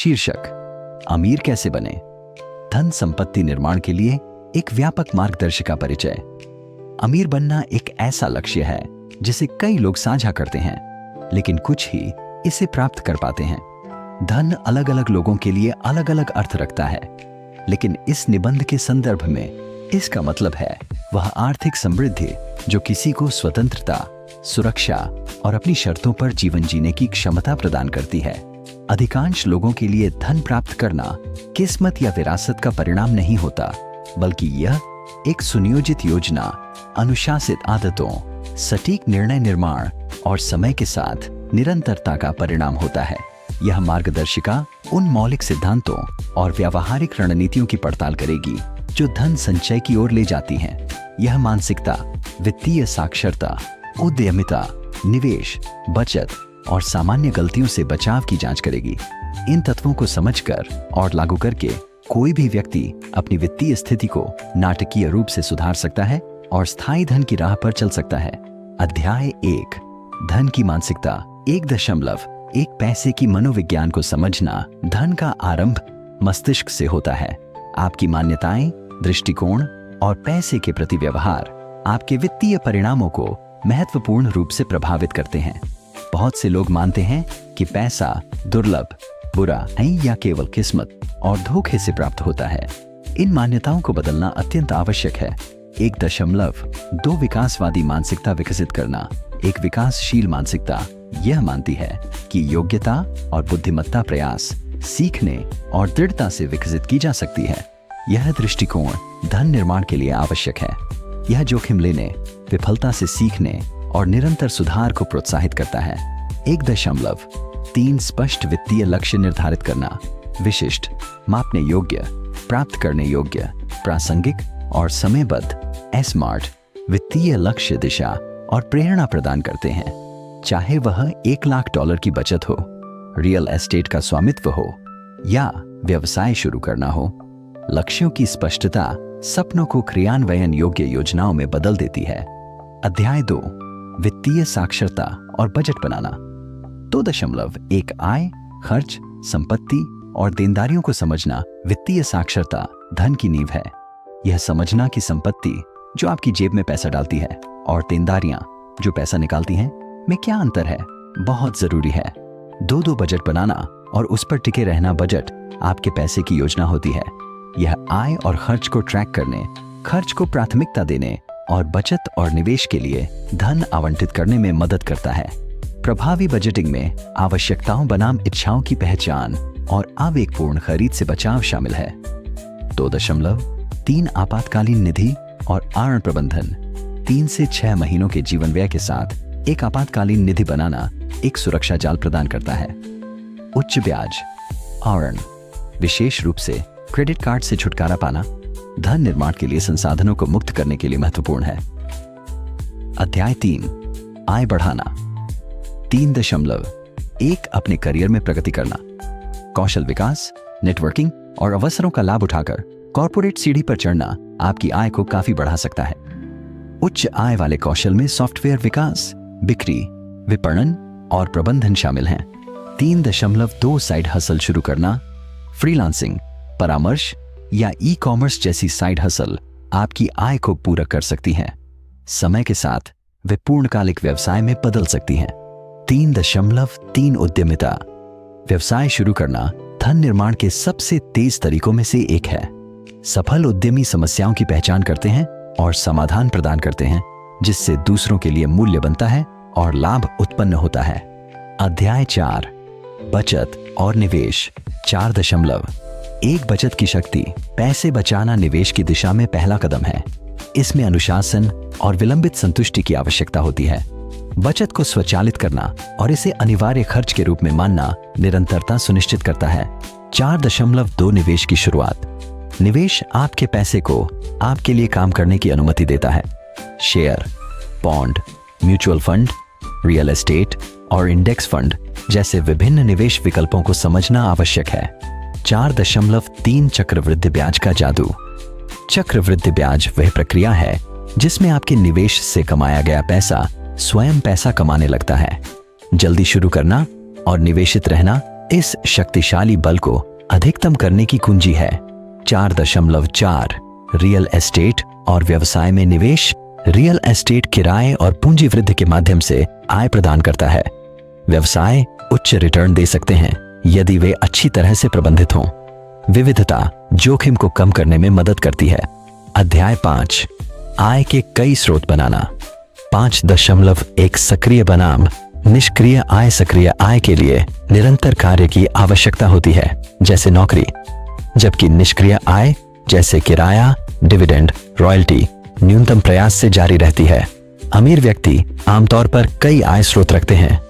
शीर्षक: अमीर कैसे बने, धन संपत्ति निर्माण के लिए एक व्यापक मार्गदर्शिका परिचय। अमीर बनना एक ऐसा लक्ष्य है जिसे कई लोग साझा करते हैं, लेकिन कुछ ही इसे प्राप्त कर पाते हैं। धन अलग अलग लोगों के लिए अलग अलग अर्थ रखता है, लेकिन इस निबंध के संदर्भ में इसका मतलब है वह आर्थिक समृद्धि जो किसी को स्वतंत्रता, सुरक्षा और अपनी शर्तों पर जीवन जीने की क्षमता प्रदान करती है। अधिकांश लोगों के लिए धन प्राप्त करना किस्मत या विरासत का परिणाम नहीं होता, बल्कि यह एक सुनियोजित योजना, अनुशासित आदतों, सटीक निर्णय निर्माण और समय के साथ निरंतरता का परिणाम होता है। यह मार्गदर्शिका उन मौलिक सिद्धांतों और व्यावहारिक रणनीतियों की पड़ताल करेगी जो धन संचय की ओर ले जाती हैं। यह मानसिकता वित्तीय साक्षरता, उद्यमिता, निवेश, बचत और सामान्य गलतियों से बचाव की जांच करेगी। इन तत्वों को समझकर और लागू करके कोई भी व्यक्ति अपनी वित्तीय स्थिति को नाटकीय रूप से सुधार सकता है और स्थायी धन की राह पर चल सकता है। अध्याय 1: धन की मानसिकता। 1.1 पैसे की मनोविज्ञान को समझना। धन का आरंभ मस्तिष्क से होता है। आपकी मान्यताएं, दृष्टिकोण और पैसे के प्रति व्यवहार आपके वित्तीय परिणामों को महत्वपूर्ण रूप से प्रभावित करते हैं। बहुत से लोग मानते हैं कि पैसा दुर्लभ, बुरा है या केवल किस्मत और धोखे से प्राप्त होता है। इन मान्यताओं को बदलना अत्यंत आवश्यक है। 1.2 विकासवादी मानसिकता विकसित करना। एक विकासशील मानसिकता यह मानती है कि योग्यता और बुद्धिमत्ता प्रयास, सीखने और दृढ़ता से विकसित की जा सकती है। यह दृष्टिकोण धन निर्माण के लिए आवश्यक है। यह जोखिम लेने, विफलता से सीखने और निरंतर सुधार को प्रोत्साहित करता है। 1.3 स्पष्ट वित्तीय लक्ष्य निर्धारित करना। विशिष्ट, मापने योग्य, प्राप्त करने योग्य, प्रासंगिक और समयबद्ध स्मार्ट वित्तीय लक्ष्य दिशा और प्रेरणा प्रदान करते हैं। चाहे वह $1 लाख की बचत हो, रियल एस्टेट का स्वामित्व हो या व्यवसाय शुरू करना हो, लक्ष्यों की स्पष्टता सपनों को क्रियान्वयन योग्य योजनाओं में बदल देती है। अध्याय 2: वित्तीय साक्षरता और बजट बनाना। 2.1 आय, खर्च, संपत्ति और देनदारियों को समझना। वित्तीय साक्षरता धन की नींव है। यह समझना कि संपत्ति जो आपकी जेब में पैसा डालती है और देनदारियां जो पैसा निकालती हैं में क्या अंतर है, बहुत जरूरी है। 2 बजट बनाना और उस पर टिके रहना। बजट आपके पैसे की योजना होती है। यह आय और खर्च को ट्रैक करने, खर्च को प्राथमिकता देने और बचत और निवेश के लिए धन आवंटित करने में मदद करता है। प्रभावी बजटिंग में आवश्यकताओं बनाम इच्छाओं की पहचान और आवेगपूर्ण खरीद से बचाव शामिल है। 2.3 आपातकालीन निधि और आरण प्रबंधन। 3 से 6 महीनों के जीवन व्यय के साथ एक आपातकालीन निधि बनाना एक सुरक्षा जाल प्रदान करता है। उच्च ब्याज आरण, विशेष रूप से क्रेडिट कार्ड से छुटकारा पाना, धन निर्माण के लिए संसाधनों को मुक्त करने के लिए महत्वपूर्ण है। अध्याय 3: आय बढ़ाना। 3.1 अपने करियर में प्रगति करना। कौशल विकास, नेटवर्किंग और अवसरों का लाभ उठाकर कॉर्पोरेट सीढ़ी पर चढ़ना आपकी आय को काफी बढ़ा सकता है। उच्च आय वाले कौशल में सॉफ्टवेयर विकास, बिक्री, विपणन और प्रबंधन शामिल हैं। 3.2 साइड हसल शुरू करना। फ्रीलांसिंग, परामर्श या ई-कॉमर्स जैसी साइड हसल आपकी आय को पूरक कर सकती हैं। समय के साथ वे पूर्णकालिक व्यवसाय में बदल सकती हैं। 3.3 उद्यमिता। व्यवसाय शुरू करना धन निर्माण के सबसे तेज तरीकों में से एक है। सफल उद्यमी समस्याओं की पहचान करते हैं और समाधान प्रदान करते हैं, जिससे दूसरों के लिए मूल्य बनता है और लाभ उत्पन्न होता है। अध्याय 4: बचत और निवेश। 4.1 बचत की शक्ति। पैसे बचाना निवेश की दिशा में पहला कदम है। इसमें अनुशासन और विलंबित संतुष्टि की आवश्यकता होती है। बचत को स्वचालित करना और इसे अनिवार्य खर्च के रूप में मानना निरंतरता सुनिश्चित करता है। 4.2 निवेश की शुरुआत। निवेश आपके पैसे को आपके लिए काम करने की अनुमति देता है। Share, bond, mutual fund, real estate और इंडेक्स फंड जैसे विभिन्न निवेश विकल्पों को समझना आवश्यक है। 4.3 चक्रवृद्धि ब्याज का जादू। चक्रवृद्धि ब्याज वह प्रक्रिया है जिसमें आपके निवेश से कमाया गया पैसा स्वयं पैसा कमाने लगता है। जल्दी शुरू करना और निवेशित रहना इस शक्तिशाली बल को अधिकतम करने की कुंजी है 4.4 रियल एस्टेट और व्यवसाय में निवेश। रियल एस्टेट किराए और पूंजी वृद्धि के माध्यम से आय प्रदान करता है। व्यवसाय उच्च रिटर्न दे सकते हैं यदि वे अच्छी तरह से प्रबंधित हों। विविधता जोखिम को कम करने में मदद करती है। अध्याय 5, आय के कई स्रोत बनाना। 5.1 सक्रिय बनाम निष्क्रिय आय। सक्रिय आय के लिए निरंतर कार्य की आवश्यकता होती है, जैसे नौकरी, जबकि निष्क्रिय आय जैसे किराया, डिविडेंड, रॉयल्टी न्यूनतम प्रयास से जारी रहती है। अमीर व्यक्ति आमतौर पर कई आय स्रोत रखते हैं।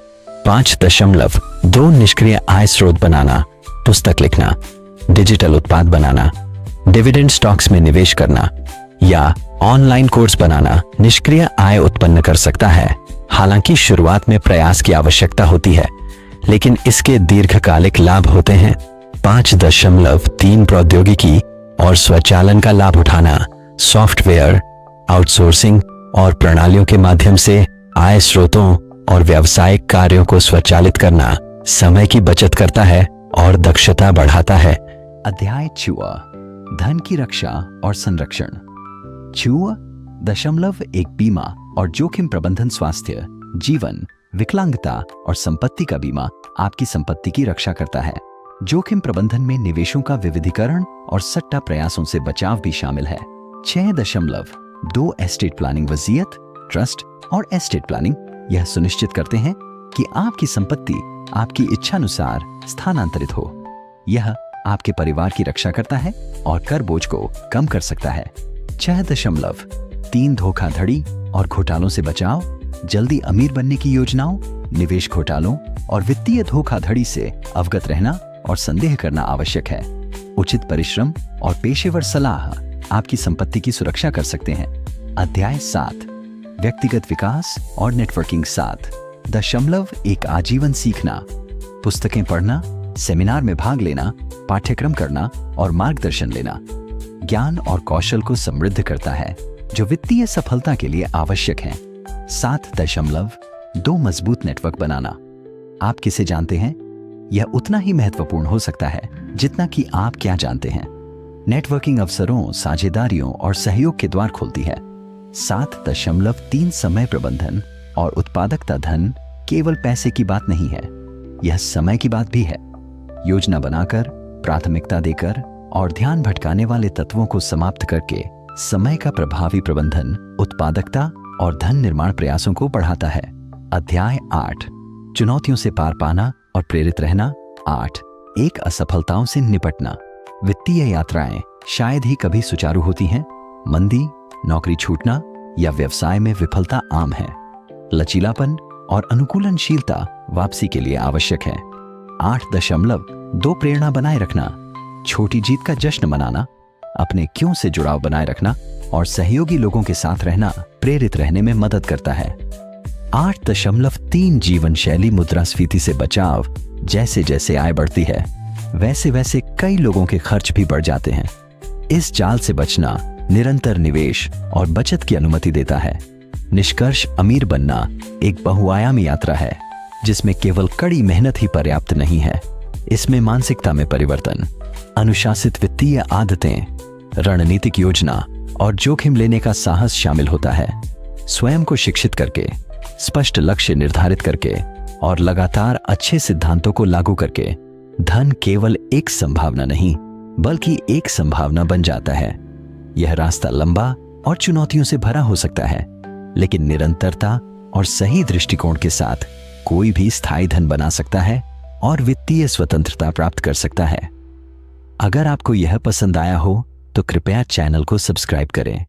5.2 निष्क्रिय आय स्रोत बनाना। पुस्तक लिखना, डिजिटल उत्पाद बनाना, डिविडेंड स्टॉक्स में निवेश करना या ऑनलाइन कोर्स बनाना निष्क्रिय आय उत्पन्न कर सकता है। हालांकि शुरुआत में प्रयास की आवश्यकता होती है, लेकिन इसके दीर्घकालिक लाभ होते हैं। 5.3 प्रौद्योगिकी और स्वचालन का लाभ उठाना। सॉफ्टवेयर, आउटसोर्सिंग और प्रणालियों के माध्यम से आय स्रोतों और व्यावसायिक कार्यों को स्वचालित करना समय की बचत करता है और दक्षता बढ़ाता है। अध्याय 6, धन की रक्षा और संरक्षण। 6.1 बीमा और जोखिम प्रबंधन। स्वास्थ्य, जीवन, विकलांगता और संपत्ति का बीमा आपकी संपत्ति की रक्षा करता है। जोखिम प्रबंधन में निवेशों का विविधीकरण और सट्टा प्रयासों से बचाव भी शामिल है। 6.2 एस्टेट प्लानिंग। वसीयत, ट्रस्ट और एस्टेट प्लानिंग यह सुनिश्चित करते हैं कि आपकी संपत्ति आपकी इच्छानुसार स्थानांतरित हो। यह आपके परिवार की रक्षा करता है और कर बोझ को कम कर सकता है। 6.3 धोखाधड़ी और घोटालों से बचाव। जल्दी अमीर बनने की योजनाओं, निवेश घोटालों और वित्तीय धोखाधड़ी से अवगत रहना और संदेह करना आवश्यक है। उचित परिश्रम और पेशेवर सलाह आपकी संपत्ति की सुरक्षा कर सकते हैं। अध्याय 7, व्यक्तिगत विकास और नेटवर्किंग। 7.1 आजीवन सीखना। पुस्तकें पढ़ना, सेमिनार में भाग लेना, पाठ्यक्रम करना और मार्गदर्शन लेना ज्ञान और कौशल को समृद्ध करता है, जो वित्तीय सफलता के लिए आवश्यक है। 7.2 मजबूत नेटवर्क बनाना। आप किसे जानते हैं, यह उतना ही महत्वपूर्ण हो सकता है जितना कि आप क्या जानते हैं। नेटवर्किंग अवसरों, साझेदारियों और सहयोग के द्वार खोलती है। 7.3 समय प्रबंधन और उत्पादकता। धन केवल पैसे की बात नहीं है, यह समय की बात भी है। योजना बनाकर, प्राथमिकता देकर और ध्यान भटकाने वाले तत्वों को समाप्त करके समय का प्रभावी प्रबंधन उत्पादकता और धन निर्माण प्रयासों को बढ़ाता है। अध्याय 8, चुनौतियों से पार पाना और प्रेरित रहना। 8.1 असफलताओं से निपटना। वित्तीय यात्राएं शायद ही कभी सुचारू होती हैं। मंदी, नौकरी छूटना या व्यवसाय में विफलता आम है। लचीलापन और अनुकूलनशीलता वापसी के लिए आवश्यक है। 8.2 प्रेरणा बनाए रखना। छोटी जीत का जश्न मनाना, अपने क्यों से जुड़ाव बनाए रखना और सहयोगी लोगों के साथ रहना प्रेरित रहने में मदद करता है। 8.3 जीवन शैली मुद्रास्फीति से बचाव। जैसे जैसे आय बढ़ती है, वैसे वैसे कई लोगों के खर्च भी बढ़ जाते हैं। इस जाल से बचना निरंतर निवेश और बचत की अनुमति देता है। निष्कर्ष, अमीर बनना एक बहुआयामी यात्रा है जिसमें केवल कड़ी मेहनत ही पर्याप्त नहीं है। इसमें मानसिकता में परिवर्तन, अनुशासित वित्तीय आदतें, रणनीतिक योजना और जोखिम लेने का साहस शामिल होता है। स्वयं को शिक्षित करके, स्पष्ट लक्ष्य निर्धारित करके और लगातार अच्छे सिद्धांतों को लागू करके धन केवल एक संभावना नहीं बल्कि एक संभावना बन जाता है। यह रास्ता लंबा और चुनौतियों से भरा हो सकता है, लेकिन निरंतरता और सही दृष्टिकोण के साथ कोई भी स्थायी धन बना सकता है और वित्तीय स्वतंत्रता प्राप्त कर सकता है। अगर आपको यह पसंद आया हो तो कृपया चैनल को सब्सक्राइब करें